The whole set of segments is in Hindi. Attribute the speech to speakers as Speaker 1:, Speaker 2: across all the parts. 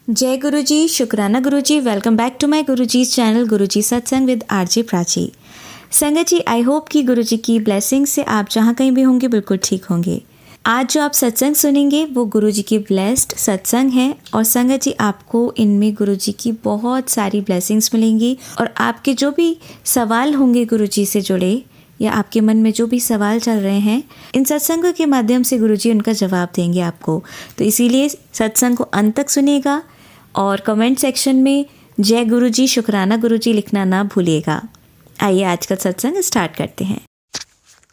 Speaker 1: जय गुरु जी, शुक्राना गुरु जी। Welcome back to my Guru ji channel गुरु जी सत्संग विद आरजे प्राची। संगत जी, आई होप कि गुरु जी की ब्लेसिंग से आप जहाँ कहीं भी होंगे बिल्कुल ठीक होंगे। आज जो आप सत्संग सुनेंगे वो गुरु जी की ब्लेस्ड सत्संग है और संगत जी आपको इनमें गुरु जी की बहुत सारी ब्लेसिंग्स मिलेंगी और आपके जो भी सवाल होंगे गुरु जी से जुड़े या आपके मन में जो भी सवाल चल रहे हैं, इन सत्संगों के माध्यम से गुरुजी उनका जवाब देंगे आपको। तो इसीलिए सत्संग को अंत तक सुनिएगा और कमेंट सेक्शन में जय गुरुजी, शुक्राना गुरुजी लिखना ना भूलिएगा। आइए आज का सत्संग स्टार्ट करते हैं।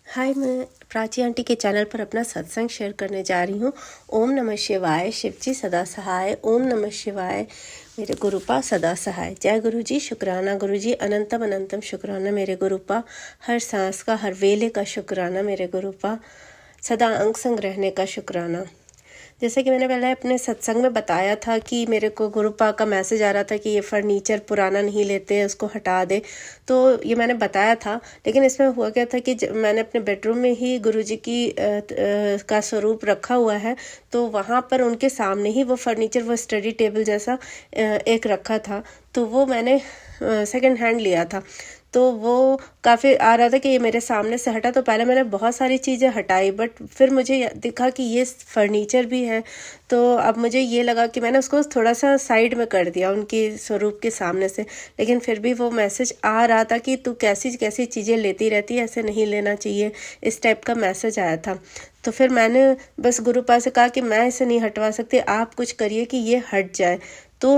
Speaker 2: हाय, मैं प्राची आंटी के चैनल पर अपना सत्संग शेयर करने जा रही हूँ। ओम नमः शिवाय, शिवजी सदा सहाय। ओम नमः शिवाय, मेरे गुरुपा सदा सहाय। जय गुरु जी, शुक्राना गुरु जी, अनंतम अनंतम शुक्राना मेरे गुरुपा। हर सांस का, हर वेले का शुक्राना मेरे गुरुपा। सदा अंग संग रहने का शुक्राना। जैसे कि मैंने पहले अपने सत्संग में बताया था कि मेरे को गुरुपा का मैसेज आ रहा था कि ये फर्नीचर पुराना नहीं लेते, उसको हटा दे। तो ये मैंने बताया था, लेकिन इसमें हुआ क्या था कि मैंने अपने बेडरूम में ही गुरुजी की का स्वरूप रखा हुआ है, तो वहाँ पर उनके सामने ही वो फर्नीचर, वो स्टडी टेबल जैसा एक रखा था, तो वो मैंने सेकंड हैंड लिया था। तो वो काफ़ी आ रहा था कि ये मेरे सामने से हटा, तो पहले मैंने बहुत सारी चीज़ें हटाई, बट फिर मुझे दिखा कि ये फर्नीचर भी है। तो अब मुझे ये लगा कि मैंने उसको थोड़ा सा साइड में कर दिया उनकी स्वरूप के सामने से, लेकिन फिर भी वो मैसेज आ रहा था कि तू कैसी कैसी चीज़ें लेती रहती है, ऐसे नहीं लेना चाहिए, इस टाइप का मैसेज आया था। तो फिर मैंने बस गुरुपा से कहा कि मैं इसे नहीं हटवा सकती, आप कुछ करिए कि ये हट जाए। तो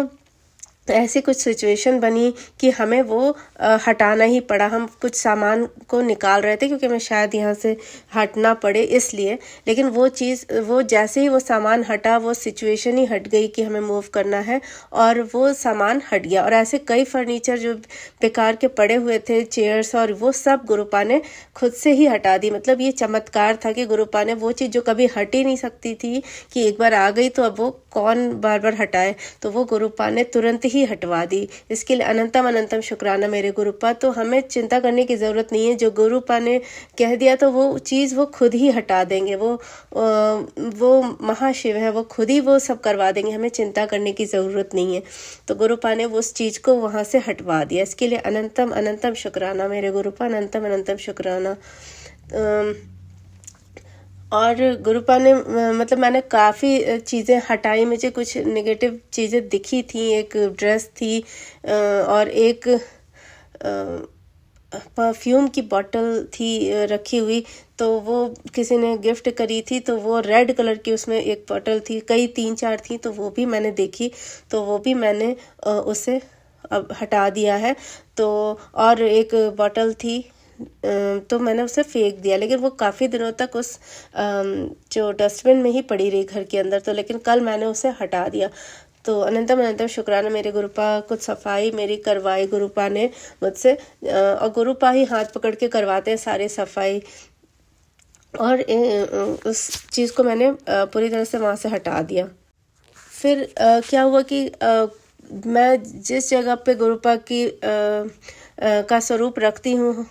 Speaker 2: ऐसी कुछ सिचुएशन बनी कि हमें वो हटाना ही पड़ा। हम कुछ सामान को निकाल रहे थे क्योंकि हमें शायद यहाँ से हटना पड़े इसलिए, लेकिन वो चीज़, वो जैसे ही वो सामान हटा, वो सिचुएशन ही हट गई कि हमें मूव करना है और वो सामान हट गया। और ऐसे कई फर्नीचर जो बेकार के पड़े हुए थे, चेयर्स, और वो सब गुरुपा ने खुद से ही हटा दी। मतलब ये चमत्कार था कि गुरुपा ने वो चीज़ जो कभी हट ही नहीं सकती थी कि एक बार आ गई तो अब वो कौन बार बार हटाए, तो वो गुरुपा ने तुरंत ही हटवा दी। इसके लिए अनंतम अनंतम शुक्राना मेरे गुरुपा। तो हमें चिंता करने की ज़रूरत नहीं है, जो गुरुपा ने कह दिया तो वो चीज़ वो खुद ही हटा देंगे। वो महाशिव है, वो खुद ही वो सब करवा देंगे, हमें चिंता करने की ज़रूरत नहीं है। तो गुरुपा ने उस चीज़ को वहाँ से हटवा दिया। इसके लिए अनंतम अनंतम शुक्राना मेरे गुरुपा, अनंतम अनंतम शुक्राना। और गुरुपा ने मतलब मैंने काफ़ी चीज़ें हटाई, मुझे कुछ नेगेटिव चीज़ें दिखी थी। एक ड्रेस थी और एक परफ्यूम की बॉटल थी रखी हुई, तो वो किसी ने गिफ्ट करी थी, तो वो रेड कलर की उसमें एक बॉटल थी, कई 3-4 थी, तो वो भी मैंने देखी, तो वो भी मैंने उसे अब हटा दिया है। तो और एक बॉटल थी, तो मैंने उसे फेंक दिया, लेकिन वो काफ़ी दिनों तक उस जो डस्टबिन में ही पड़ी रही घर के अंदर। तो लेकिन कल मैंने उसे हटा दिया। तो अनंतम अनंतम शुक्राना मेरे गुरुपा। कुछ सफाई मेरी करवाई गुरुपा ने मुझसे, और गुरुपा ही हाथ पकड़ के करवाते हैं सारी सफाई, और उस चीज़ को मैंने पूरी तरह से वहाँ से हटा दिया। फिर क्या हुआ कि मैं जिस जगह पे गुरुपा की का स्वरूप रखती हूँ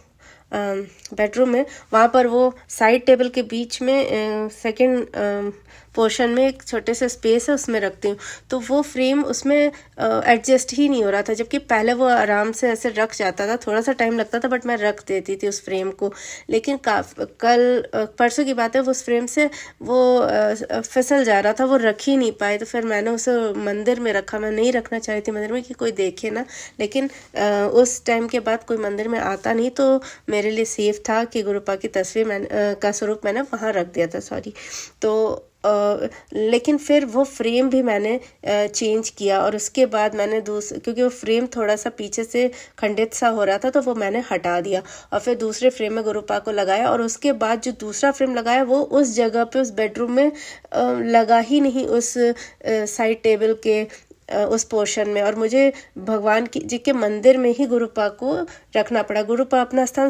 Speaker 2: बेडरूम में, वहाँ पर वो साइड टेबल के बीच में सेकंड पोर्शन में एक छोटे से स्पेस है, उसमें रखती हूँ। तो वो फ्रेम उसमें एडजस्ट ही नहीं हो रहा था, जबकि पहले वो आराम से ऐसे रख जाता था, थोड़ा सा टाइम लगता था बट मैं रख देती थी उस फ्रेम को। लेकिन कल परसों की बात है, उस फ्रेम से वो फिसल जा रहा था, वो रख ही नहीं पाए। तो फिर मैंने उसे मंदिर में रखा। मैं नहीं रखना चाहती थी मंदिर में कि कोई देखे ना, लेकिन उस टाइम के बाद कोई मंदिर में आता नहीं, तो मेरे लिए सेफ था कि गुरुपा की तस्वीर मैंने का स्वरूप मैंने वहाँ रख दिया था, सॉरी। तो लेकिन फिर वो फ्रेम भी मैंने चेंज किया, और उसके बाद मैंने क्योंकि वो फ्रेम थोड़ा सा पीछे से खंडित सा हो रहा था, तो वो मैंने हटा दिया और फिर दूसरे फ्रेम में गुरुपा को लगाया। और उसके बाद जो दूसरा फ्रेम लगाया वो उस जगह पे, उस बेडरूम में लगा ही नहीं, उस साइड टेबल के उस पोर्शन में। और मुझे भगवान जी के मंदिर में ही गुरुपा को रखना पड़ा। गुरुपा अपना स्थान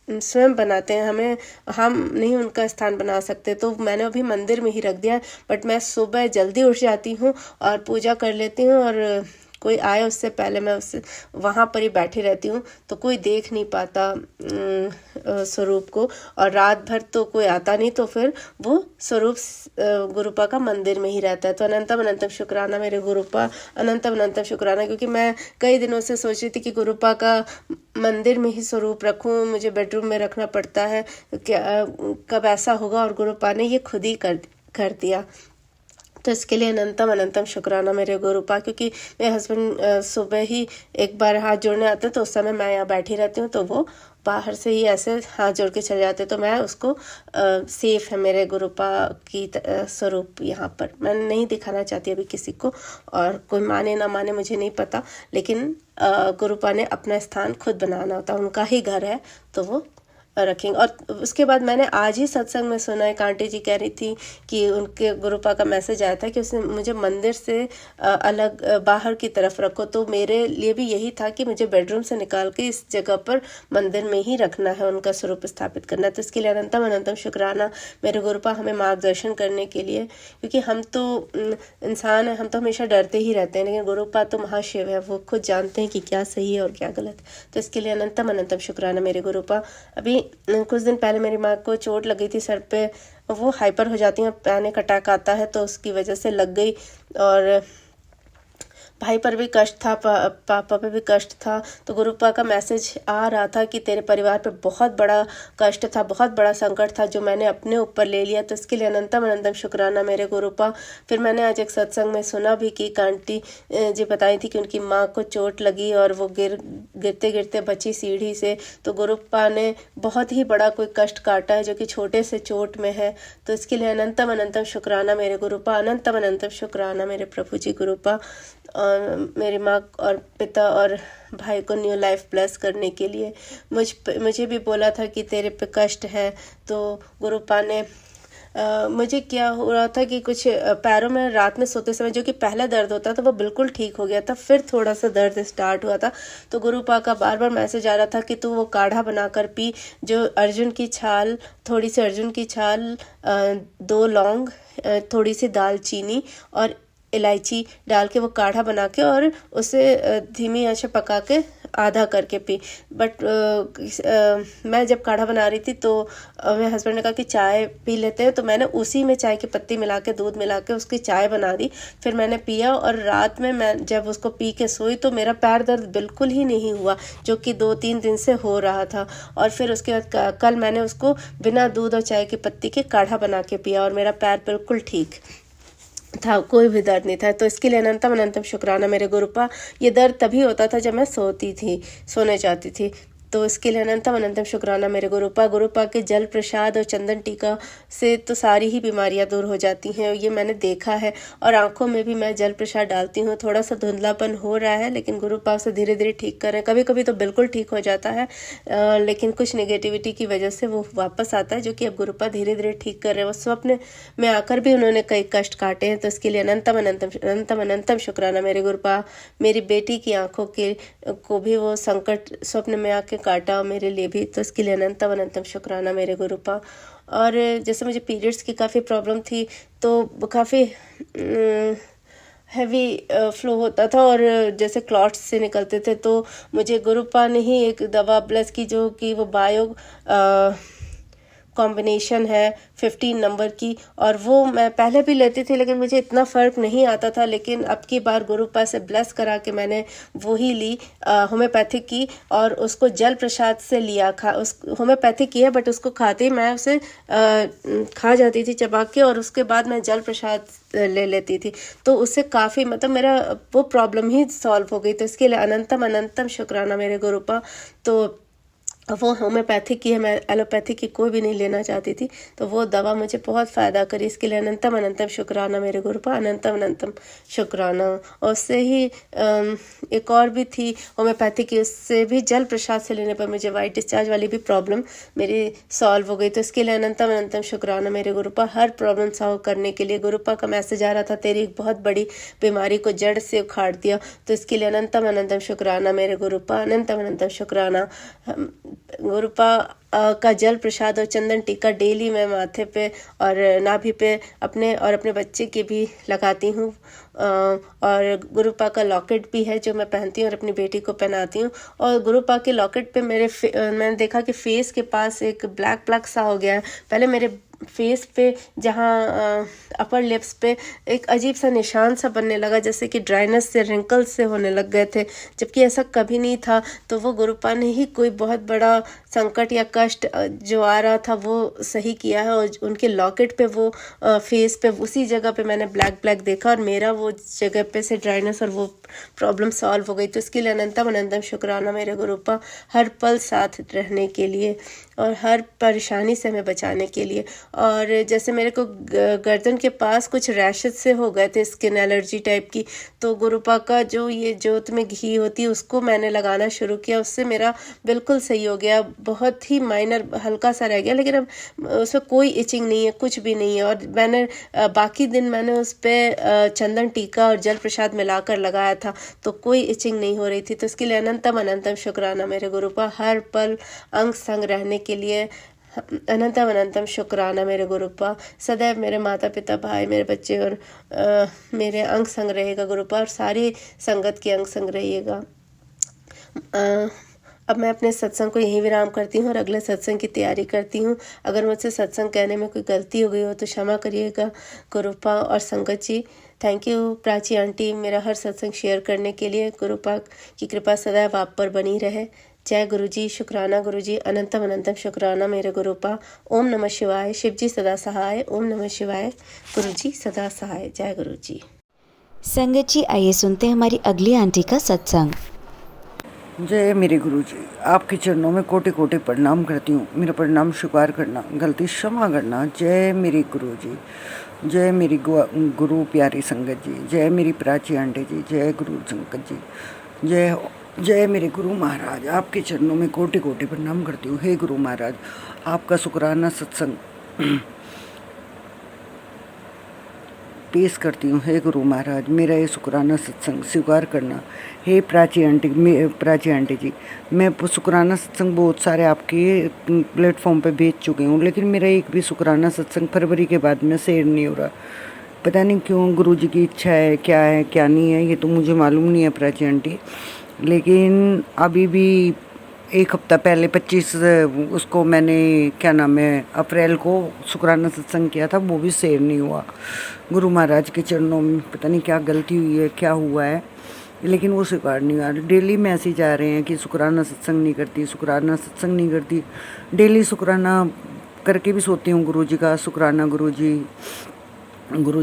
Speaker 2: स्वयं बनाते हैं, हम नहीं उनका स्थान बना सकते, तो मैंने अभी मंदिर में ही रख दिया। बट मैं सुबह जल्दी उठ जाती हूँ और पूजा कर लेती हूँ और कोई आए उससे पहले मैं उससे वहाँ पर ही बैठी रहती हूँ, तो कोई देख नहीं पाता स्वरूप को, और रात भर तो कोई आता नहीं, तो फिर वो स्वरूप गुरुपा का मंदिर में ही रहता है। तो अनंतम अनंतम शुक्राना मेरे गुरुपा, अनंतम अनंतम शुक्राना, क्योंकि मैं कई दिनों से सोच रही थी कि गुरुपा का मंदिर में ही स्वरूप रखूं, मुझे बेडरूम में रखना पड़ता है, क्या कब ऐसा होगा, और गुरुपा ने ये खुद ही कर दिया। तो इसके लिए अनंतम अनंतम शुक्राना मेरे गुरुपा, क्योंकि मेरे हस्बैंड सुबह ही एक बार हाथ जोड़ने आते हैं, तो उस समय मैं यहाँ बैठी रहती हूँ, तो वो बाहर से ही ऐसे हाथ जोड़ के चले जाते, तो मैं उसको सेफ है मेरे गुरुपा की स्वरूप यहाँ पर मैं नहीं दिखाना चाहती अभी किसी को, और कोई माने ना माने मुझे नहीं पता, लेकिन गुरुपा ने अपना स्थान खुद बनाना होता, उनका ही घर है, तो वो रखेंगे। और उसके बाद मैंने आज ही सत्संग में सुना, एक आंटी जी कह रही थी कि उनके गुरुपा का मैसेज आया था कि उसने मुझे मंदिर से अलग बाहर की तरफ रखो, तो मेरे लिए भी यही था कि मुझे बेडरूम से निकाल के इस जगह पर मंदिर में ही रखना है, उनका स्वरूप स्थापित करना है। तो इसके लिए अनंतम अनंतम शुक्राना मेरे गुरुपा हमें मार्गदर्शन करने के लिए, क्योंकि हम तो इंसान हैं, हम तो हमेशा डरते ही रहते हैं, लेकिन गुरुपा तो महाशिव है, वो खुद जानते हैं कि क्या सही है और क्या गलत। तो इसके लिए अनंतम अनंतम शुक्राना मेरे गुरुपा। अभी कुछ दिन पहले मेरी माँ को चोट लगी थी सर पे, वो हाइपर हो जाती है, पैनिक अटैक आता है, तो उसकी वजह से लग गई, और भाई पर भी कष्ट था, पापा पे भी कष्ट था। तो गुरुपा का मैसेज आ रहा था कि तेरे परिवार पे बहुत बड़ा कष्ट था, बहुत बड़ा संकट था, जो मैंने अपने ऊपर ले लिया। तो इसके लिए अनंतम अनंतम शुक्राना मेरे गुरुपा। फिर मैंने आज एक सत्संग में सुना भी कि एक आंटी जी बताई थी कि उनकी माँ को चोट लगी और वो गिरते गिरते बची सीढ़ी से। तो गुरुपा ने बहुत ही बड़ा कोई कष्ट काटा है, जो कि छोटे से चोट में है। तो इसके लिए अनंतम अनंतम शुक्राना मेरे गुरुपा, अनंतम अनंतम शुक्राना मेरे प्रभु जी गुरुपा। और मेरी माँ और पिता और भाई को न्यू लाइफ ब्लेस करने के लिए मुझे भी बोला था कि तेरे पे कष्ट है। तो गुरुपा ने मुझे क्या हो रहा था कि कुछ पैरों में रात में सोते समय जो कि पहले दर्द होता था वो बिल्कुल ठीक हो गया था, फिर थोड़ा सा दर्द स्टार्ट हुआ था। तो गुरुपा का बार बार मैसेज आ रहा था कि तू वो काढ़ा बनाकर पी, जो अर्जुन की छाल, थोड़ी सी अर्जुन की छाल, 2 लौंग, थोड़ी सी दालचीनी और इलायची डाल के वो काढ़ा बना के और उसे धीमी आंच पे पका के आधा करके पी। बट मैं जब काढ़ा बना रही थी तो मेरे हस्बैंड ने कहा कि चाय पी लेते हैं, तो मैंने उसी में चाय की पत्ती मिला के दूध मिला के उसकी चाय बना दी। फिर मैंने पिया और रात में मैं जब उसको पी के सोई तो मेरा पैर दर्द बिल्कुल ही नहीं हुआ, जो कि 2-3 दिन से हो रहा था। और फिर उसके बाद कल मैंने उसको बिना दूध और चाय की पत्ती के काढ़ा बना के पिया और मेरा पैर बिल्कुल ठीक था, कोई भी दर्द नहीं था। तो इसके लिए अनंतम अनंतम शुक्राना मेरे गुरुपा। ये दर्द तभी होता था जब मैं सोने जाती थी। तो इसके लिए अनंतम अनंतम शुक्राना मेरे गुरुपा। गुरुपा के जल प्रसाद और चंदन टीका से तो सारी ही बीमारियां दूर हो जाती हैं, ये मैंने देखा है। और आंखों में भी मैं जल प्रसाद डालती हूँ, थोड़ा सा धुंधलापन हो रहा है, लेकिन गुरुपा से धीरे धीरे ठीक कर रहे हैं। कभी कभी तो बिल्कुल ठीक हो जाता है, लेकिन कुछ नेगेटिविटी की वजह से वो वापस आता है, जो कि अब गुरुपा धीरे धीरे ठीक कर रहे हैं। वो स्वप्न में आकर भी उन्होंने कई कष्ट काटे हैं। तो इसके लिए अनंतम अनंतम अनंतम अनंतम शुक्राना मेरे गुरुपा। मेरी बेटी की आंखों के को भी वो संकट स्वप्न में आके काटा, मेरे लिए भी। तो इसके लिए अनंतम अनंतम शुक्राना मेरे गुरुपा। और जैसे मुझे पीरियड्स की काफ़ी प्रॉब्लम थी, तो काफ़ी हैवी फ्लो होता था और जैसे क्लॉट्स से निकलते थे, तो मुझे गुरुपा ने ही एक दवा ब्लेस की, जो कि वो बायो कॉम्बिनेशन है 15 नंबर की, और वो मैं पहले भी लेती थी लेकिन मुझे इतना फ़र्क नहीं आता था। लेकिन अब की बार गुरुपा से ब्लेस करा के मैंने वो ही ली, होम्योपैथिक की, और उसको जल प्रसाद से लिया। उस होम्योपैथिक की है बट उसको खाते ही मैं उसे खा जाती थी चबा के, और उसके बाद मैं जल प्रसाद ले लेती थी। तो उससे काफ़ी मतलब मेरा वो प्रॉब्लम ही सॉल्व हो गई। तो इसके लिए अनंतम अनंतम शुक्राना मेरे गुरुपा। तो वो होम्योपैथिक की है, मैं एलोपैथिक की कोई भी नहीं लेना चाहती थी, तो वो दवा मुझे बहुत फ़ायदा करी। इसके लिए अनंतम अनंतम शुक्राना मेरे गुरुपा, अनंतम अनंतम शुक्राना। और उससे ही एक और भी थी होम्योपैथिक की, उससे भी जल प्रसाद से लेने पर मुझे वाइट डिस्चार्ज वाली भी प्रॉब्लम मेरी सॉल्व हो गई। तो इसके लिए अनंतम अनंतम शुक्राना मेरे गुरुपा। हर प्रॉब्लम सॉल्व करने के लिए गुरुपा का मैसेज आ रहा था, तेरी एक बहुत बड़ी बीमारी को जड़ से उखाड़ दिया। तो इसके लिए अनंतम अनंतम शुक्राना मेरे गुरुपा, अनंतम अनंतम शुक्राना। गुरुपा का जल प्रसाद और चंदन टीका डेली मैं माथे पे और नाभि पे अपने बच्चे के भी लगाती हूँ। और गुरुपा का लॉकेट भी है जो मैं पहनती हूँ और अपनी बेटी को पहनाती हूँ। और गुरुपा के लॉकेट पे मैंने देखा कि फेस के पास एक ब्लैक ब्लैक सा हो गया है। पहले मेरे फेस पे जहाँ अपर लिप्स पे एक अजीब सा निशान सा बनने लगा, जैसे कि ड्राइनेस से रिंकल्स से होने लग गए थे, जबकि ऐसा कभी नहीं था। तो वो गुरुपा ने ही कोई बहुत बड़ा संकट या कष्ट जो आ रहा था वो सही किया है। और उनके लॉकेट पे वो फेस पे उसी जगह पे मैंने ब्लैक ब्लैक देखा और मेरा वो जगह पे से ड्राइनेस और वो प्रॉब्लम सॉल्व हो गई। तो इसके लिए अनंतम अनंतम शुक्राना मेरे गुरुपा, हर पल साथ रहने के लिए और हर परेशानी से हमें बचाने के लिए। और जैसे मेरे को गर्दन के पास कुछ रैशेज से हो गए थे, स्किन एलर्जी टाइप की, तो गुरुपा का जो ये जोत में घी होती है उसको मैंने लगाना शुरू किया। उससे मेरा बिल्कुल सही हो गया, बहुत ही माइनर हल्का सा रह गया, लेकिन अब उसमें कोई इचिंग नहीं है, कुछ भी नहीं है। और मैंने बाकी दिन मैंने उस पर चंदन टीका और जल प्रसाद मिलाकर लगाया था तो कोई इचिंग नहीं हो रही थी। तो इसके लिए अनंतम अनंतम शुक्राना मेरे गुरुपा, हर पल अंग संग रहने के लिए अनंतम अनंतम शुक्राना मेरे गुरुपा। सदैव मेरे माता पिता, भाई, मेरे बच्चे और मेरे अंग संग रहेगा गुरुपा, और सारी संगत के अंग संग रहिएगा। अब मैं अपने सत्संग को यहीं विराम करती हूँ और अगले सत्संग की तैयारी करती हूँ। अगर मुझसे सत्संग कहने में कोई गलती हो गई हो तो क्षमा करिएगा गुरुपा और संगत जी। थैंक यू प्राची आंटी, मेरा हर सत्संग शेयर करने के लिए। गुरुपा की कृपा सदैव आप पर बनी रहे। जय गुरु जी, शुक्राना गुरु जी, अनंतम अनंतम शुक्राना मेरे गुरुपा। ओम नमः शिवाय, शिव जी सदा सहाय। ओम नमः शिवाय, गुरु जी सदा सहाय। जय गुरु जी।
Speaker 1: संगत जी, आइए सुनते हैं हमारी अगली आंटी का सत्संग।
Speaker 3: जय मेरे गुरु जी, आपके चरणों में कोटि कोटि प्रणाम करती हूँ। मेरा प्रणाम स्वीकार करना, गलती क्षमा करना। जय मेरी गुरु जी, जय मेरी गुरु प्यारी संगत जी, जय मेरी प्राची आंटी जी, जय गुरु संगत जी, जय हो। जय मेरे गुरु महाराज, आपके चरणों में कोटि कोटि प्रणाम करती हूँ। हे गुरु महाराज, आपका शुक्राना सत्संग पेश करती हूँ। हे गुरु महाराज, मेरा ये शुक्राना सत्संग स्वीकार करना। हे प्राची आंटी जी, मैं शुक्राना सत्संग बहुत सारे आपके प्लेटफॉर्म पे भेज चुकी हूँ, लेकिन मेरा एक भी शुक्राना सत्संग फरवरी के बाद में शेयर नहीं हो रहा। पता नहीं क्यों, गुरु जी की इच्छा है क्या नहीं है, ये तो मुझे मालूम नहीं है प्राची आंटी। लेकिन अभी भी एक हफ्ता पहले 25 उसको मैंने क्या नाम है अप्रैल को शुक्राना सत्संग किया था, वो भी शेयर नहीं हुआ। गुरु महाराज के चरणों में पता नहीं क्या गलती हुई है, क्या हुआ है, लेकिन वो स्वीकार नहीं हुआ। डेली मैसेज आ रहे हैं कि शुक्राना सत्संग नहीं करती, शुक्राना सत्संग नहीं करती। डेली शुक्राना करके भी सोती हूँ गुरु जी का शुक्राना। गुरु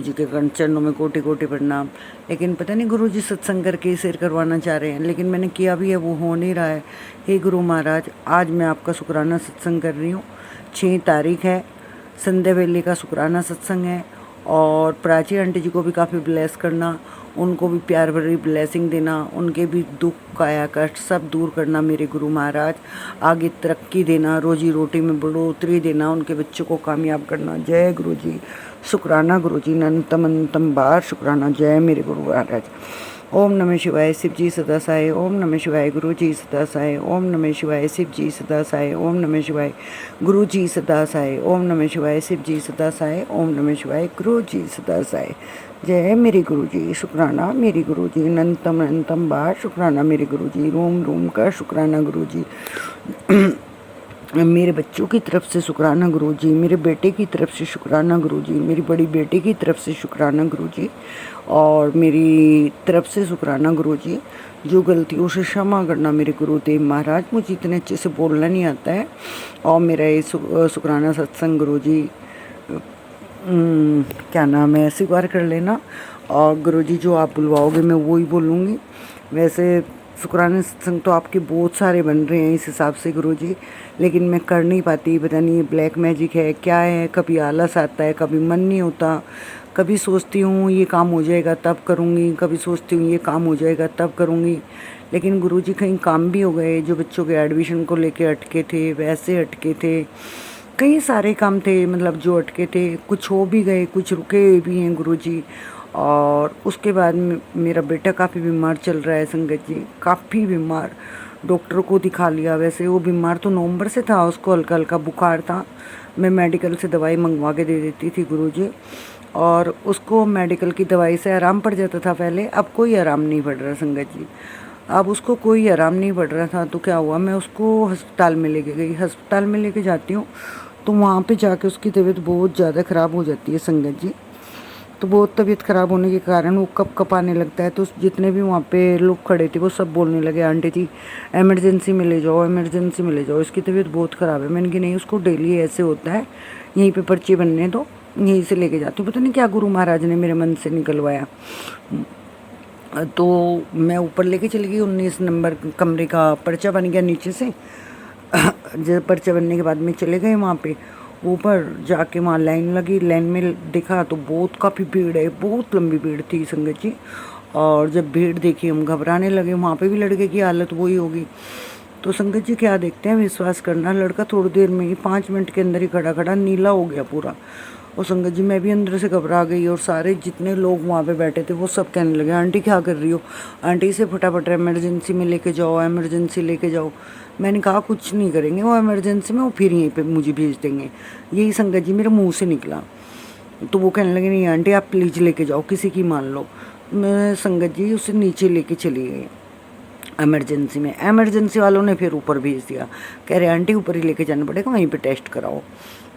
Speaker 3: जी के चरणों में कोटि कोटि प्रणाम। लेकिन पता नहीं गुरु जी सत्संग करके शेयर करवाना चाह रहे हैं, लेकिन मैंने किया भी है, वो हो नहीं रहा है। हे गुरु महाराज, आज मैं आपका शुक्राना सत्संग कर रही हूँ। 6 तारीख है, संध्या वेले का शुक्राना सत्संग है। और प्राची आंटी जी को भी काफ़ी ब्लेस करना, उनको भी प्यार भरी ब्लेसिंग देना, उनके भी दुख काया कष्ट सब दूर करना मेरे गुरु महाराज। आगे तरक्की देना, रोजी रोटी में बढ़ोतरी देना, उनके बच्चों को कामयाब करना। जय गुरु जी, शुक्राना गुरु जी, अनंतम बार शुक्राना। जय मेरे गुरु महाराज। ओम नमः शिवाय, शिव जी सदा सहाय। ओम नमः शिवाय, गुरु जी सदा सहाय। ओम नमः शिवाय, शिव जी सदा सहाय। ओम नमः शिवाय, गुरु जी सदा सहाय। ओम नमः शिवाय, शिव जी सदा सहाय। ओम नमः शिवाय, गुरु जी सदा सहाय। जय मेरे गुरु जी, शुक्राना मेरे गुरु जी, अनंतम बार शुक्राना मेरे गुरु जी। रोम रोम का शुक्राना गुरु जी। मेरे बच्चों की तरफ से शुक्राना गुरु जी, मेरे बेटे की तरफ से शुक्राना गुरु जी, मेरी बड़ी बेटी की तरफ से शुक्राना गुरु जी, और मेरी तरफ से शुक्राना गुरु जी। जो गलतियों से क्षमा करना मेरे गुरुदेव महाराज, मुझे इतने अच्छे से बोलना नहीं आता है। और मेरा ये शुक्राना सत्संग गुरु जी क्या नाम है स्वीकार कर लेना। और गुरु जी जो आप बुलवाओगे मैं वो ही बोलूँगी। वैसे शुक्राना सत्संग तो आपके बहुत सारे बन रहे हैं इस हिसाब से गुरु जी, लेकिन मैं कर नहीं पाती। पता नहीं ये ब्लैक मैजिक है क्या है, कभी आलस आता है, कभी मन नहीं होता, कभी सोचती हूँ ये काम हो जाएगा तब करूँगी, कभी सोचती हूँ ये काम हो जाएगा तब करूँगी। लेकिन गुरु जी कहीं काम भी हो गए, जो बच्चों के एडमिशन को लेके अटके थे वैसे अटके थे, कई सारे काम थे मतलब जो अटके थे, कुछ हो भी गए, कुछ रुके भी हैं गुरु जी। और उसके बाद मेरा बेटा काफ़ी बीमार चल रहा है संगत जी, काफ़ी बीमार। डॉक्टर को दिखा लिया, वैसे वो बीमार तो नवंबर से था, उसको हल्का हल्का बुखार था। मैं मेडिकल से दवाई मंगवा के दे देती थी गुरुजी, और उसको मेडिकल की दवाई से आराम पड़ जाता था पहले। अब कोई आराम नहीं पड़ रहा संगत जी, अब उसको कोई आराम नहीं पड़ रहा था। तो क्या हुआ, मैं उसको अस्पताल में लेके गई। अस्पताल में लेके जाती हूँ तो वहाँ पे जाके उसकी तबीयत बहुत ज़्यादा ख़राब हो जाती है संगत जी। तो बहुत तबीयत ख़राब होने के कारण वो कप आने लगता है। तो जितने भी वहाँ पे लोग खड़े थे वो सब बोलने लगे, आंटी जी इमरजेंसी में ले जाओ, इमरजेंसी में ले जाओ, इसकी तबीयत बहुत ख़राब है। मैंने कि नहीं, उसको डेली ऐसे होता है, यहीं पे पर्ची बनने दो, यहीं से लेके जाती हूँ। पता नहीं क्या गुरु महाराज ने मेरे मन से निकलवाया। तो मैं ऊपर लेके चली गई, 19 नंबर कमरे का पर्चा बन गया नीचे से। जब पर्चा बनने के बाद में चले गए वहाँ पे ऊपर जाके, वहाँ लाइन लगी। लाइन में देखा तो बहुत काफ़ी भीड़ है, बहुत लंबी भीड़ थी संगत जी। और जब भीड़ देखी हम घबराने लगे, वहाँ पे भी लड़के की हालत वही होगी। तो संगत जी क्या देखते हैं, विश्वास करना, लड़का थोड़ी देर में ही 5 मिनट के अंदर ही खड़ा खड़ा नीला हो गया पूरा। और संगत जी मैं भी अंदर से घबरा गई, और सारे जितने लोग वहाँ पे बैठे थे वो सब कहने लगे, आंटी क्या कर रही हो, आंटी से फटाफट इमरजेंसी में लेके जाओ, इमरजेंसी लेके जाओ। मैंने कहा कुछ नहीं करेंगे वो इमरजेंसी में, वो फिर यहीं पे मुझे भेज देंगे। यही संगत जी मेरे मुंह से निकला। तो वो कहने लगे, नहीं आंटी आप प्लीज़ लेके जाओ, किसी की मान लो। मैं संगत जी उसे नीचे लेके चली गई इमरजेंसी में। इमरजेंसी वालों ने फिर ऊपर भेज दिया, कह रहे आंटी ऊपर ही लेके जाना पड़ेगा, वहीं पे टेस्ट कराओ,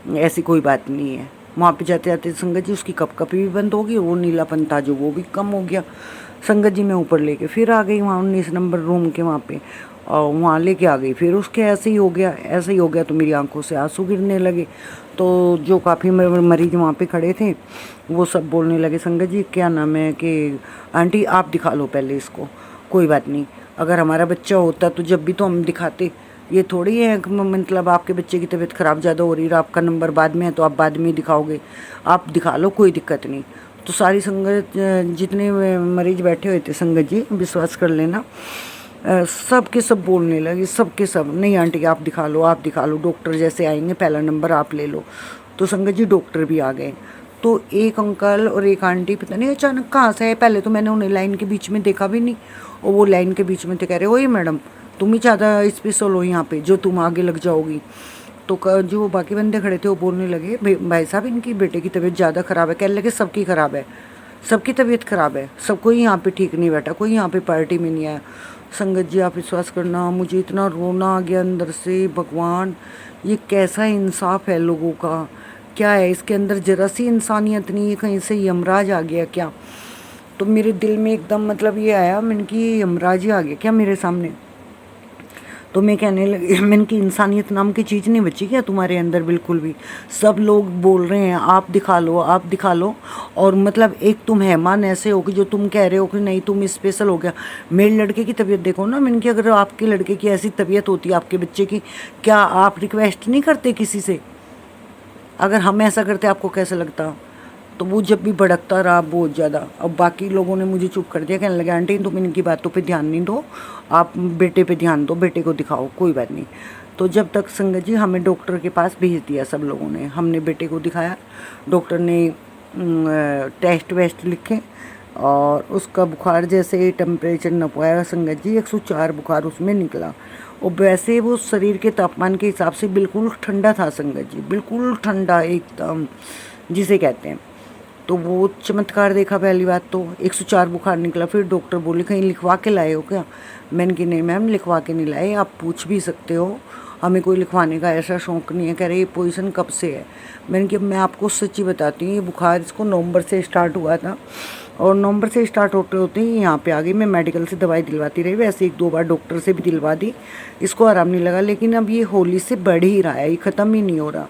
Speaker 3: ऐसी कोई बात नहीं है। वहाँ पे जाते जाते संगत जी उसकी कपी भी बंद हो गई, वो नीलापन था जो वो भी कम हो गया। संगत जी मैं ऊपर लेके फिर आ गई वहाँ 19 नंबर रूम के वहाँ पे, और वहाँ लेके आ गई। फिर उसके ऐसे ही हो गया, ऐसे ही हो गया, तो मेरी आंखों से आंसू गिरने लगे। तो जो काफ़ी मरीज वहाँ पे खड़े थे वो सब बोलने लगे, संगत जी क्या नाम है कि आंटी आप दिखा लो पहले इसको, कोई बात नहीं, अगर हमारा बच्चा होता तो जब भी तो हम दिखाते, ये थोड़ी है मतलब आपके बच्चे की तबीयत ख़राब ज़्यादा हो रही है, आपका नंबर बाद में है तो आप बाद में ही दिखाओगे, आप दिखा लो, कोई दिक्कत नहीं। तो सारी संगत, जितने मरीज बैठे हुए थे संगत जी, विश्वास कर लेना, सब के सब बोलने लगे, सब के सब, नहीं आंटी आप दिखा लो, आप दिखा लो, डॉक्टर जैसे आएंगे पहला नंबर आप ले लो। तो संगत जी डॉक्टर भी आ गए। तो एक अंकल और एक आंटी पता नहीं अचानक कहाँ से आए, पहले तो मैंने उन्हें लाइन के बीच में देखा भी नहीं, और वो लाइन के बीच में थे, कह रहे वही मैडम तुम ही ज़्यादा स्पेशल हो यहाँ पे, जो तुम आगे लग जाओगी। तो जो बाकी बंदे खड़े थे वो बोलने लगे, भाई साहब इनकी बेटे की तबीयत ज़्यादा ख़राब है। कहने लगे सबकी ख़राब है, सबकी तबीयत ख़राब है, सब कोई यहाँ पे ठीक नहीं बैठा, कोई यहाँ पे पार्टी में नहीं आया। संगत जी आप विश्वास करना, मुझे इतना रोना आ गया अंदर से, भगवान ये कैसा इंसाफ है लोगों का, क्या है इसके अंदर, जरा सी इंसानियत नहीं है, कहीं से यमराज आ गया क्या। तो मेरे दिल में एकदम मतलब ये आया, मैंने कि यमराज ही आ गया क्या मेरे सामने। तो मैं कहने लगी, मैंने कि इंसानियत नाम की चीज़ नहीं बची क्या तुम्हारे अंदर बिल्कुल भी। सब लोग बोल रहे हैं आप दिखा लो, आप दिखा लो, और मतलब एक तुम हैमान ऐसे हो कि जो तुम कह रहे हो कि नहीं तुम स्पेशल हो गया। मेरे लड़के की तबीयत देखो ना, मैंने कि अगर आपके लड़के की ऐसी तबीयत होती है आपके बच्चे की, क्या आप रिक्वेस्ट नहीं करते किसी से, अगर हम ऐसा करते आपको कैसा लगता। तो वो जब भी भड़कता रहा बहुत ज़्यादा। अब बाकी लोगों ने मुझे चुप कर दिया, कहने लगे आंटी तुम इनकी बातों पे ध्यान नहीं दो, आप बेटे पे ध्यान दो, बेटे को दिखाओ, कोई बात नहीं। तो जब तक संगत जी हमें डॉक्टर के पास भेज दिया सब लोगों ने, हमने बेटे को दिखाया, डॉक्टर ने टेस्ट वेस्ट लिखे, और उसका बुखार जैसे टेम्परेचर नपवाया संगत जी, 104 बुखार उसमें निकला। और वैसे वो शरीर के तापमान के हिसाब से बिल्कुल ठंडा था संगत जी, बिल्कुल ठंडा एकदम जिसे कहते हैं। तो वो चमत्कार देखा पहली बात तो, 104 बुखार निकला। फिर डॉक्टर बोले कहीं लिखवा के लाए हो क्या। मैंने कि नहीं मैम लिखवा के नहीं लाए, आप पूछ भी सकते हो, हमें कोई लिखवाने का ऐसा शौक़ नहीं है। कह रहे ये पोजीशन कब से है। मैंने कि मैं आपको सच्ची बताती हूँ, ये बुखार इसको नवंबर से स्टार्ट हुआ था, और नवंबर से स्टार्ट होते होते ही यहाँ पे आ गई। मैं मेडिकल से दवाई दिलवाती रही, वैसे 1-2 बार डॉक्टर से भी दिलवा दी, इसको आराम नहीं लगा। लेकिन अब ये होली से बढ़ ही रहा है, ये ख़त्म ही नहीं हो रहा।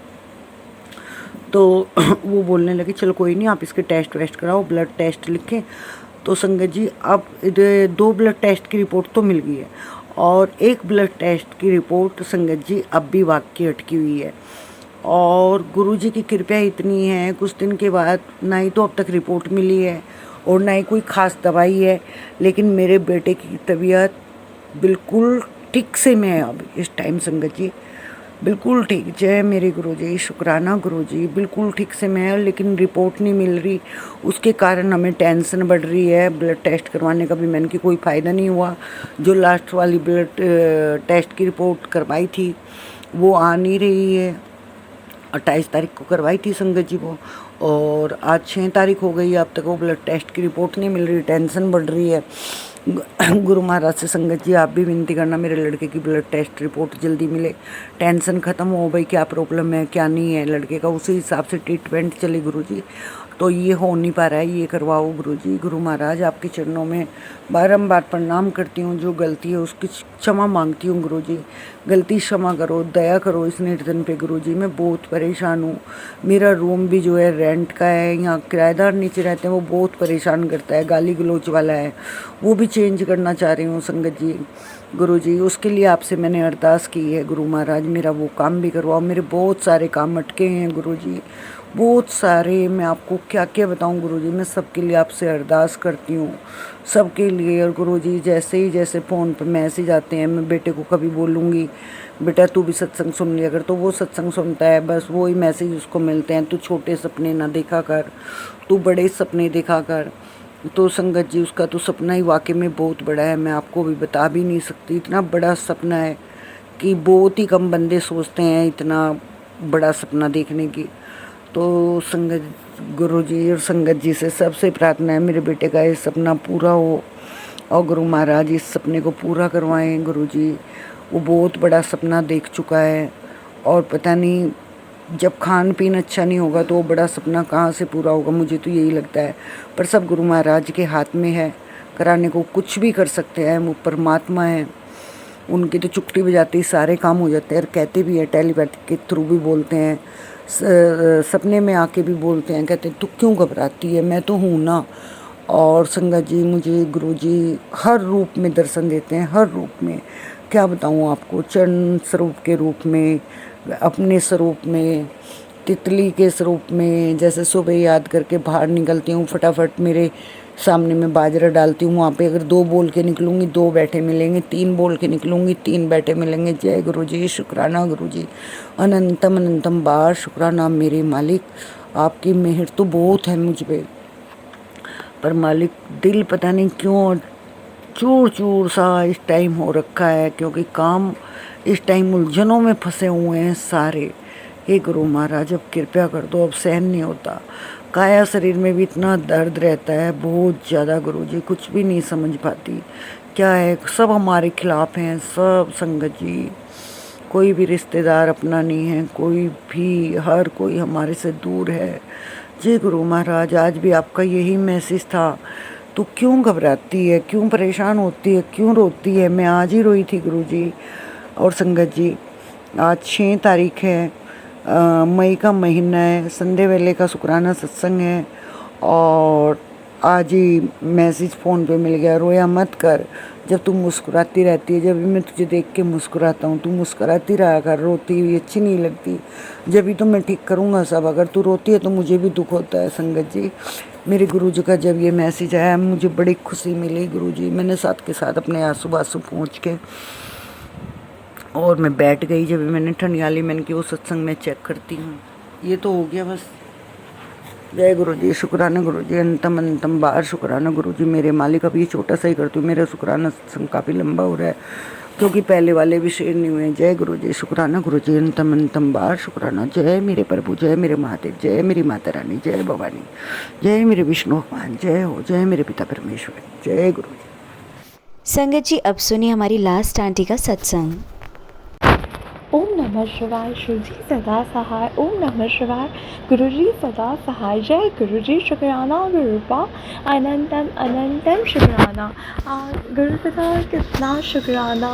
Speaker 3: तो वो बोलने लगे चलो कोई नहीं, आप इसके टेस्ट वेस्ट कराओ, ब्लड टेस्ट लिखे। तो संगत जी अब 2 ब्लड टेस्ट की रिपोर्ट तो मिल गई है, और 1 ब्लड टेस्ट की रिपोर्ट संगत जी अब भी बाकी अटकी हुई है। और गुरुजी की कृपा इतनी है, कुछ दिन के बाद ना ही तो अब तक रिपोर्ट मिली है और ना ही कोई ख़ास दवाई है, लेकिन मेरे बेटे की तबीयत बिल्कुल ठीक से में है अब इस टाइम संगत जी। बिल्कुल ठीक। जय मेरे गुरुजी, शुक्राना गुरुजी, बिल्कुल ठीक से मैं, लेकिन रिपोर्ट नहीं मिल रही, उसके कारण हमें टेंशन बढ़ रही है। ब्लड टेस्ट करवाने का भी मैंने कि कोई फ़ायदा नहीं हुआ। जो लास्ट वाली ब्लड टेस्ट की रिपोर्ट करवाई थी वो आ नहीं रही है। 28 तारीख को करवाई थी संगत जी वो, और आज 6 तारीख हो गई, अब तक वो ब्लड टेस्ट की रिपोर्ट नहीं मिल रही, टेंशन बढ़ रही है। गुरु महाराज से संगत जी आप भी विनती करना मेरे लड़के की ब्लड टेस्ट रिपोर्ट जल्दी मिले, टेंशन ख़त्म हो भाई, क्या प्रॉब्लम है क्या नहीं है लड़के का, उसी हिसाब से ट्रीटमेंट चले गुरु जी। तो ये हो नहीं पा रहा है, ये करवाओ गुरु जी। गुरु महाराज आपके चरणों में बारंबार प्रणाम करती हूँ, जो गलती है उसकी क्षमा मांगती हूँ गुरु जी। गलती क्षमा करो, दया करो इस निर्धन पे गुरु जी। मैं बहुत परेशान हूँ। मेरा रूम भी जो है रेंट का है, यहाँ किराएदार नीचे रहते हैं, वो बहुत परेशान करता है, गाली गलोच वाला है, वो भी चेंज करना चाह रही हूँ संगत जी। गुरु जी उसके लिए आपसे मैंने अरदास की है गुरु महाराज, मेरा वो काम भी करवाओ। मेरे बहुत सारे काम अटके हैं गुरु जी, बहुत सारे। मैं आपको क्या क्या बताऊं गुरु जी, मैं सबके लिए आपसे अरदास करती हूँ, सबके लिए। और गुरु जी जैसे फ़ोन पर मैसेज आते हैं, मैं बेटे को कभी बोलूँगी बेटा तू भी सत्संग सुन लिया कर, तो वो सत्संग सुनता है, बस वही मैसेज उसको मिलते हैं, तू छोटे सपने ना देखा कर, तू बड़े सपने देखा कर। तो संगत जी उसका तो सपना ही वाकई में बहुत बड़ा है, मैं आपको भी बता भी नहीं सकती, इतना बड़ा सपना है कि बहुत ही कम बंदे सोचते हैं इतना बड़ा सपना देखने की। तो संगत गुरु जी और संगत जी से सबसे प्रार्थना है मेरे बेटे का ये सपना पूरा हो, और गुरु महाराज इस सपने को पूरा करवाएं गुरु जी। वो बहुत बड़ा सपना देख चुका है, और पता नहीं जब खान पीन अच्छा नहीं होगा तो वो बड़ा सपना कहाँ से पूरा होगा, मुझे तो यही लगता है। पर सब गुरु महाराज के हाथ में है, कराने को कुछ भी कर सकते हैं, वो परमात्मा है, उनकी तो चुटकी बजाते ही सारे काम हो जाते हैं। और कहते भी है, टेलीपैथी के थ्रू भी बोलते हैं, सपने में आके भी बोलते हैं, कहते तू क्यों घबराती है, मैं तो हूँ ना। और संगत जी मुझे गुरु जी हर रूप में दर्शन देते हैं, हर रूप में, क्या बताऊँ आपको, चरण स्वरूप के रूप में, अपने स्वरूप में, तितली के स्वरूप में। जैसे सुबह याद करके बाहर निकलती हूँ, फटाफट मेरे सामने में बाजरा डालती हूँ, वहाँ पे अगर 2 बोल के निकलूँगी 2 बैठे मिलेंगे, 3 बोल के निकलूँगी 3 बैठे मिलेंगे। जय गुरु जी, शुक्राना गुरु जी, अनंतम अनंतम बार शुक्राना मेरे मालिक, आपकी मेहर तो बहुत है मुझ पे, पर मालिक दिल पता नहीं क्यों चूर चूर सा इस टाइम हो रखा है, क्योंकि काम इस टाइम उलझनों में फंसे हुए हैं सारे। हे गुरु महाराज अब कृपया कर दो, अब सहन नहीं होता, काया शरीर में भी इतना दर्द रहता है बहुत ज़्यादा गुरु जी, कुछ भी नहीं समझ पाती क्या है, सब हमारे खिलाफ हैं सब संगत जी, कोई भी रिश्तेदार अपना नहीं है, कोई भी, हर कोई हमारे से दूर है। जी गुरु महाराज आज भी आपका यही मैसेज था, तू क्यों घबराती है, क्यों परेशान होती है, क्यों रोती है। मैं आज ही रोई थी गुरु जी और संगत जी। आज 6 तारीख है, मई का महीना है, संडे वेले का शुक्राना सत्संग है, और आज ही मैसेज फ़ोन पे मिल गया, रोया मत कर, जब तू मुस्कुराती रहती है, जब भी मैं तुझे देख के मुस्कुराता हूँ, तू मुस्कुराती रहा कर, रोती हुई अच्छी नहीं लगती, जब भी तो मैं ठीक करूँगा सब, अगर तू रोती है तो मुझे भी दुख होता है। संगत जी मेरे गुरु जी का जब ये मैसेज आया मुझे बड़ी खुशी मिली गुरु जी, मैंने साथ के साथ अपने आंसू बांसू पहुँच के और मैं बैठ गई, जब मैंने ठंडियाली मैंने कि वो सत्संग में चेक करती हूँ, ये तो हो गया बस। जय गुरु जी, शुक्राना गुरु जी, अनंतम बार शुक्राना गुरु जी मेरे मालिक। अब ये छोटा सा ही करती हूँ, मेरा शुक्राना सत्संग काफ़ी लंबा हो रहा है क्योंकि पहले वाले भी शेयर नहीं हुए। जय गुरु जी, शुक्राना गुरु जी, अनंतम बार शुक्राना। जय मेरे प्रभु, जय मेरे महादेव, जय मेरी माता रानी, जय भवानी, जय मेरे विष्णु भगवान, जय हो, जय मेरे पिता परमेश्वर, जय गुरु जी।
Speaker 1: संगत जी अब सुनिए हमारी लास्ट आंटी का सत्संग।
Speaker 4: ओम नमः शिवाय, शिवजी सदा सहाय। ओम नमः शिवाय, गुरुजी सदा सहाय। जय गुरुजी, शुक्राना गुरुपा, अनंतम अनंतम शुक्राना। गुरुपिता कितना शुक्राना,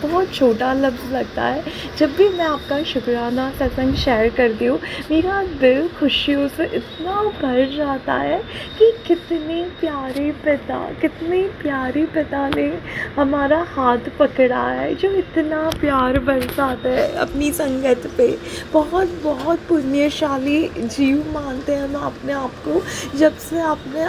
Speaker 4: बहुत छोटा लफ्ज़ लगता है। जब भी मैं आपका शुक्राना सत्संग शेयर करती हूँ मेरा दिल खुशियों से इतना भर जाता है कि कितने प्यारे पिता ने हमारा हाथ पकड़ा है, जो इतना प्यार बरसाता है अपनी संगत पे। बहुत बहुत पुण्यशाली जीव मानते हैं हम अपने आप को, जब से आपने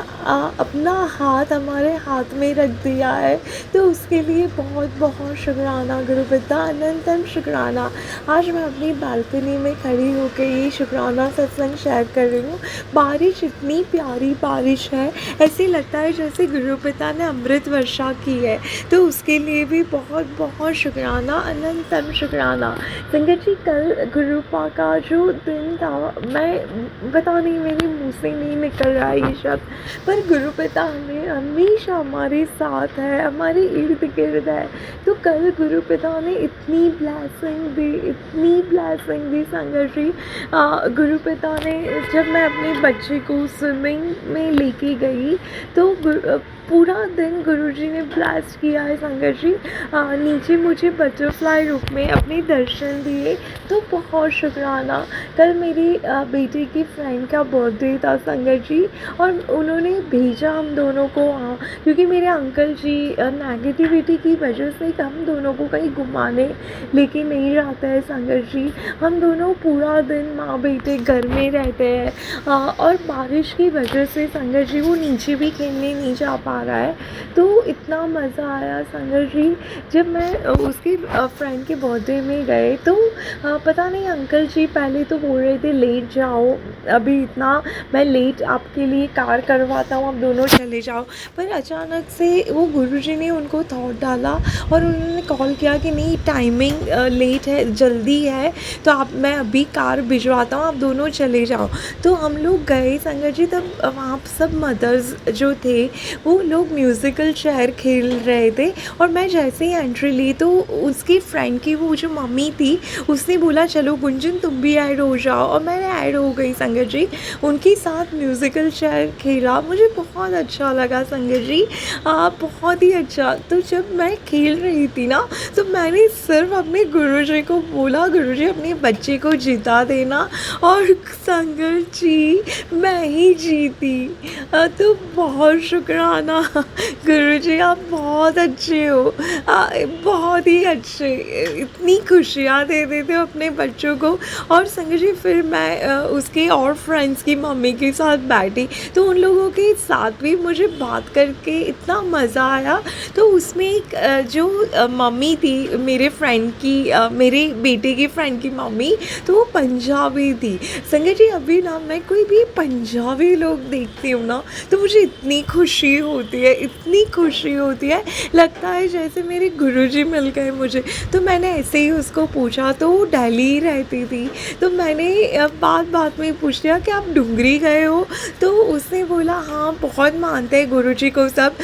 Speaker 4: अपना हाथ हमारे हाथ में रख दिया है। तो उसके लिए बहुत बहुत शुक्राना गुरु पिता, अनंतम शुक्राना। आज मैं अपनी बालकनी में खड़ी होकर ये शुक्राना सत्संग शेयर कर रही हूँ। बारिश इतनी प्यारी बारिश है, ऐसे लगता है जैसे गुरु पिता ने अमृत वर्षा की है। तो उसके लिए भी बहुत बहुत शुक्राना, अनंतम शुक्राना। संगत जी, कल गुरुपा का जो दिन था, मैं पता नहीं मेरे मुँह से नहीं निकल रहा ये शब्द, पर गुरु पिता हमें हमेशा हमारे साथ है, हमारे इर्द गिर्द है। तो कल गुरु पिता ने इतनी ब्लेसिंग दी, इतनी ब्लेसिंग दी संगत जी। गुरु पिता ने, जब मैं अपने बच्चे को स्विमिंग में लेके गई तो पूरा दिन गुरुजी ने ब्लेस किया है संगत जी। नीचे मुझे बटरफ्लाई रूप में अपने दर्शन दिए, तो बहुत शुक्राना। कल मेरी बेटे की फ्रेंड का बर्थडे था संगत जी, और उन्होंने भेजा हम दोनों को वहाँ, क्योंकि मेरे अंकल जी नेगेटिविटी की वजह से हम दोनों को कहीं घुमाने लेके नहीं जाते हैं संगत जी। हम दोनों पूरा दिन माँ बेटे घर में रहते हैं, और बारिश की वजह से संगत जी वो नीचे भी खेलने नहीं जा पा रहा है। तो इतना मज़ा आया संगत जी। जब मैं उसकी फ्रेंड के बर्थडे में गए तो पता नहीं अंकल जी पहले तो बोल रहे थे लेट जाओ, अभी इतना मैं लेट आपके लिए कार करवाता हूँ, आप दोनों चले जाओ। पर अचानक से वो गुरुजी ने उनको थॉट डाला और उन्होंने कॉल किया कि नहीं, टाइमिंग लेट है, जल्दी है, तो मैं अभी कार भिजवाता हूँ, आप दोनों चले जाओ। तो हम लोग गए संगत जी। तब वहाँ सब मदर्स जो थे वो लोग म्यूज़िकल चेयर खेल रहे थे, और मैं जैसे ही एंट्री ली तो उसकी फ्रेंड की वो जो मम्मी थी उसने बोला चलो गुंजन तुम भी ऐड हो जाओ, और मैंने ऐड हो गई संगत जी। उनके साथ म्यूज़िकल चेयर खेला, मुझे बहुत अच्छा लगा संगत जी, बहुत ही अच्छा। तो जब मैं खेल रही थी ना, तो मैंने सिर्फ अपने गुरुजी को बोला, गुरुजी अपने बच्चे को जिता देना, और संगत जी मैं ही जीती। तो बहुत शुक्राना गुरुजी, आप बहुत अच्छे हो, बहुत ही अच्छे, इतनी खुशियाँ दे देते हो अपने बच्चों को। और संगत जी फिर मैं उसके और फ्रेंड्स की मम्मी के साथ बैठी, तो उन लोगों के साथ भी मुझे बात करके इतना मज़ा आया। तो उसमें एक जो मम्मी थी मेरे फ्रेंड की, मेरे बेटे की फ्रेंड की मम्मी, तो वो पंजाबी थी संगत जी। अभी ना मैं कोई भी पंजाबी लोग देखती हूँ ना, तो मुझे इतनी खुशी होती है, इतनी खुशी होती है, लगता है जैसे मेरे गुरुजी मिल गए मुझे। तो मैंने ऐसे ही उसको पूछा, तो वो दिल्ली ही रहती थी, तो मैंने बात में पूछ लिया कि आप डुंगरी गए हो? तो उसने बोला हाँ, बहुत मानते हैं गुरुजी को सब।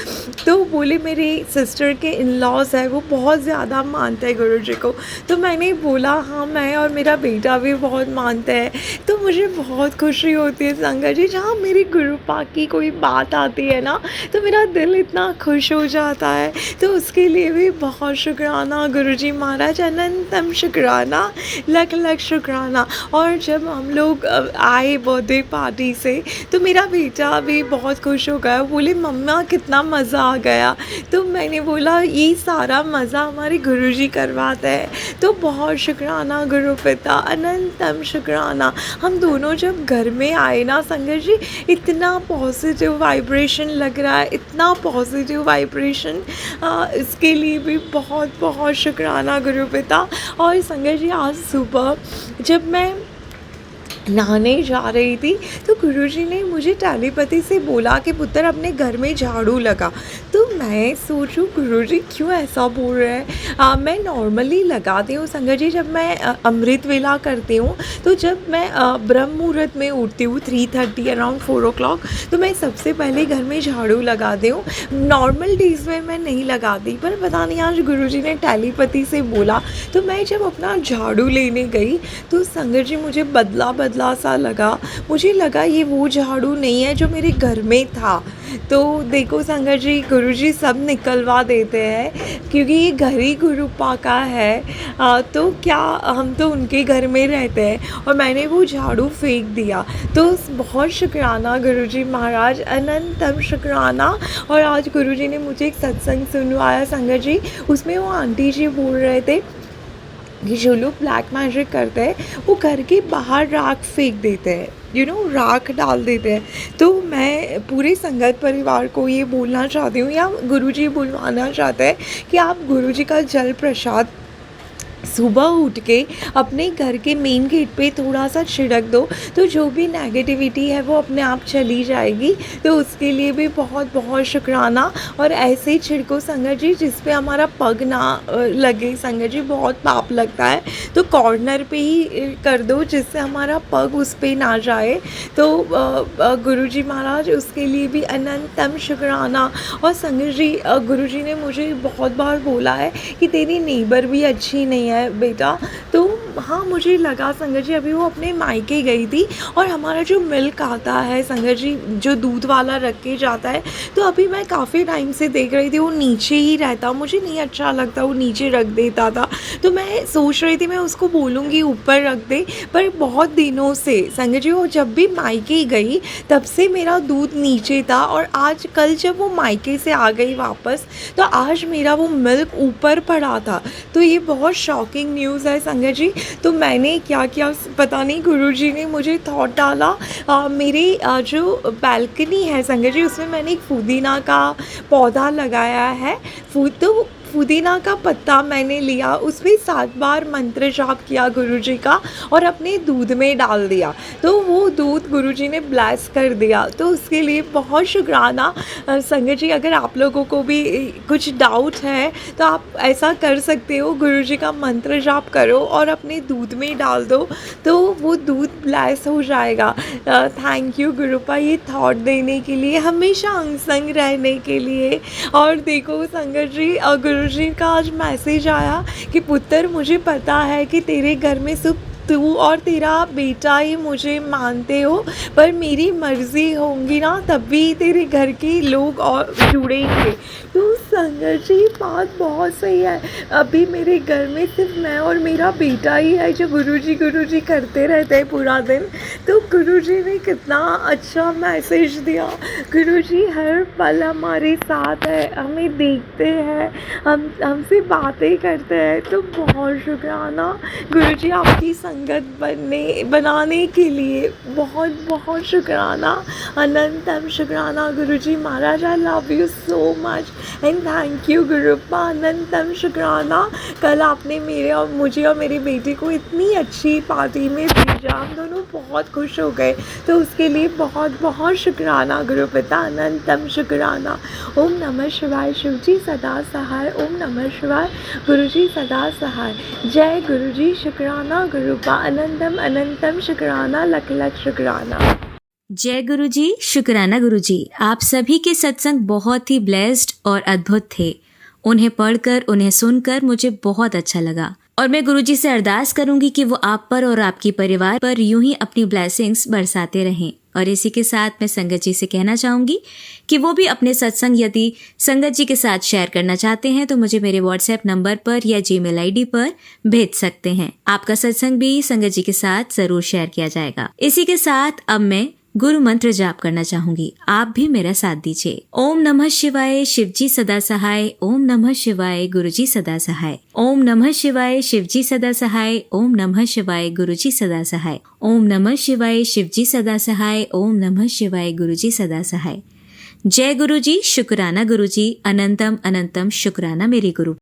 Speaker 4: तो बोले मेरी सिस्टर के इन लॉज है, वो बहुत ज़्यादा मानते हैं गुरुजी को। तो मैंने बोला हाँ, मैं और मेरा बेटा भी बहुत मानते हैं। तो मुझे बहुत खुशी होती है संगत जी, जहाँ मेरी गुरुपा की कोई बात आती है ना, तो मेरा दिल इतना खुश हो जाता है। तो उसके लिए भी बहुत शुक्राना गुरुजी महाराज, अनंतम शुक्राना, लख लख शुक्राना। और जब हम लोग आए बर्थडे पार्टी से, तो मेरा बेटा भी बहुत खुश हो गया, बोले मम्मा कितना मज़ा आ गया। तो मैंने बोला ये सारा मज़ा हमारे गुरुजी करवाते हैं। तो बहुत शुक्राना गुरु पिता, अनंतम शुक्राना। हम दोनों जब घर में आए ना संगत जी, इतना पॉजिटिव वाइब्रेशन लग रहा है, इतना पॉजिटिव वाइब्रेशन, इसके लिए भी बहुत बहुत शुक्राना गुरु पिता। और संगत जी आज सुबह जब मैं नहाने जा रही थी, तो गुरुजी ने मुझे टेलीपैथी से बोला कि पुत्र अपने घर में झाड़ू लगा। तो मैं सोचूं गुरुजी क्यों ऐसा बोल रहे हैं। मैं नॉर्मली लगाती हूँ संगत जी, जब मैं अमृत वेला करती हूँ, तो जब मैं ब्रह्म मुहूर्त में उठती हूँ 3:30 अराउंड 4 o'clock, तो मैं सबसे पहले घर में झाड़ू लगाती हूँ। नॉर्मल डेज़ में मैं नहीं लगाती, पर पता नहीं आज गुरुजी ने टेलीपैथी से बोला। तो मैं जब अपना झाड़ू लेने गई, तो संगत जी मुझे बदला सा लगा, मुझे लगा ये वो झाड़ू नहीं है जो मेरे घर में था। तो देखो संगत जी, गुरुजी सब निकलवा देते हैं, क्योंकि ये घर ही गुरुपा का है। तो क्या हम तो उनके घर में रहते हैं, और मैंने वो झाड़ू फेंक दिया। तो बहुत शुक्राना गुरुजी महाराज, अनंतम शुक्राना। और आज गुरुजी ने मुझे एक सत्संग सुनवाया संगत जी, उसमें वो आंटी जी बोल रहे थे कि जो लोग ब्लैक मैजिक करते हैं वो घर के बाहर राख फेंक देते हैं, राख डाल देते हैं। तो मैं पूरे संगत परिवार को ये बोलना चाहती हूँ, या गुरुजी बुलवाना चाहते हैं कि आप गुरुजी का जल प्रसाद सुबह उठ के अपने घर के मेन गेट पे थोड़ा सा छिड़क दो, तो जो भी नेगेटिविटी है वो अपने आप चली जाएगी। तो उसके लिए भी बहुत बहुत शुक्राना। और ऐसे ही छिड़को संगत जी जिस पे हमारा पग ना लगे। संगत जी बहुत पाप लगता है, तो कॉर्नर पे ही कर दो जिससे हमारा पग उस पे ना जाए। तो गुरुजी महाराज उसके लिए भी अनंतम शुक्राना। और संगत जी गुरुजी ने मुझे बहुत बार बोला है कि तेरी नेबर भी अच्छी नहीं है बेटा। तो हाँ, मुझे लगा संगत जी अभी वो अपने मायके गई थी और हमारा जो मिल्क आता है संगत जी जो दूध वाला रख के जाता है, तो अभी मैं काफ़ी टाइम से देख रही थी वो नीचे ही रहता, मुझे नहीं अच्छा लगता, वो नीचे रख देता था। तो मैं सोच रही थी मैं उसको बोलूँगी ऊपर रख दे, पर बहुत दिनों से संगत जी वो जब भी मायके गई तब से मेरा दूध नीचे था। और आज कल जब वो मायके से आ गई वापस, तो आज मेरा वो मिल्क ऊपर पड़ा था। तो ये बहुत शॉकिंग न्यूज़ है संगत जी। तो मैंने क्या किया पता नहीं, गुरुजी ने मुझे थॉट डाला। मेरे जो बालकनी है संगत जी उसमें मैंने एक पुदीना का पौधा लगाया है। तो पुदीना का पत्ता मैंने लिया, उसमें 7 बार मंत्र जाप किया गुरुजी का और अपने दूध में डाल दिया। तो वो दूध गुरुजी ने ब्लेस कर दिया। तो उसके लिए बहुत शुक्राना संगत जी। अगर आप लोगों को भी कुछ डाउट है तो आप ऐसा कर सकते हो, गुरुजी का मंत्र जाप करो और अपने दूध में डाल दो, तो वो दूध ब्लेस हो जाएगा। थैंक यू गुरुपा ये थॉट देने के लिए, हमेशा अंग संग रहने के लिए। और देखो संगत जी गुरुजी का आज मैसेज आया कि पुत्र मुझे पता है कि तेरे घर में सिर्फ तू और तेरा बेटा ही मुझे मानते हो, पर मेरी मर्ज़ी होंगी ना तब भी तेरे घर के लोग और जुड़ेंगे। तो संगत जी बात बहुत सही है, अभी मेरे घर में सिर्फ मैं और मेरा बेटा ही है जो गुरुजी करते रहते हैं पूरा दिन। तो गुरुजी ने कितना अच्छा मैसेज दिया। गुरुजी हर पल हमारे साथ है, हमें देखते हैं, हमसे बातें करते हैं। तो बहुत शुक्राना गुरुजी, आपकी संगत बनाने के लिए बहुत बहुत शुक्राना, अनंतम शुक्राना Guruji Maharaj. I love you so much and thank you गुरुपा, अनंतम शुक्राना। कल आपने मुझे और मेरी बेटी को इतनी अच्छी पार्टी में भेजा, हम दोनों बहुत खुश हो गए। तो उसके लिए बहुत बहुत शुक्राना गुरुपिता, अनंतम शुक्राना। ओम नमः शिवाय, शिवजी सदा सहाय। ओम नमः शिवाय, गुरुजी सदा सहाय। जय गुरुजी, शुक्राना गुरुपा, अनंतम अनंतम शुक्राना, लख लख शुक्राना।
Speaker 1: जय गुरुजी, शुक्राना गुरुजी। आप सभी के सत्संग बहुत ही ब्लेस्ड और अद्भुत थे। उन्हें पढ़कर, उन्हें सुनकर मुझे बहुत अच्छा लगा और मैं गुरुजी से अरदास करूंगी कि वो आप पर और आपकी परिवार पर यूं ही अपनी ब्लेसिंग्स बरसाते रहें। और इसी के साथ मैं संगत जी से कहना चाहूंगी कि वो भी अपने सत्संग यदि संगत जी के साथ शेयर करना चाहते हैं तो मुझे मेरे व्हाट्सएप नंबर पर या जीमेल आईडी पर भेज सकते हैं। आपका सत्संग भी संगत जी के साथ जरूर शेयर किया जाएगा। इसी के साथ अब मैं गुरु मंत्र जाप करना चाहूंगी, आप भी मेरा साथ दीजिए। ओम नमः शिवाय, शिवजी सदा सहाय। ओम नमः शिवाय, गुरुजी सदा सहाय। ओम नमः शिवाय, शिवजी सदा सहाय। ओम नमः शिवाय, गुरुजी सदा सहाय। ओम नमः शिवाय, शिवजी सदा सहाय। ओम नमः शिवाय, गुरुजी सदा सहाय। जय गुरुजी, शुक्राना गुरुजी, अनंतम अनंतम शुक्राना मेरे गुरु।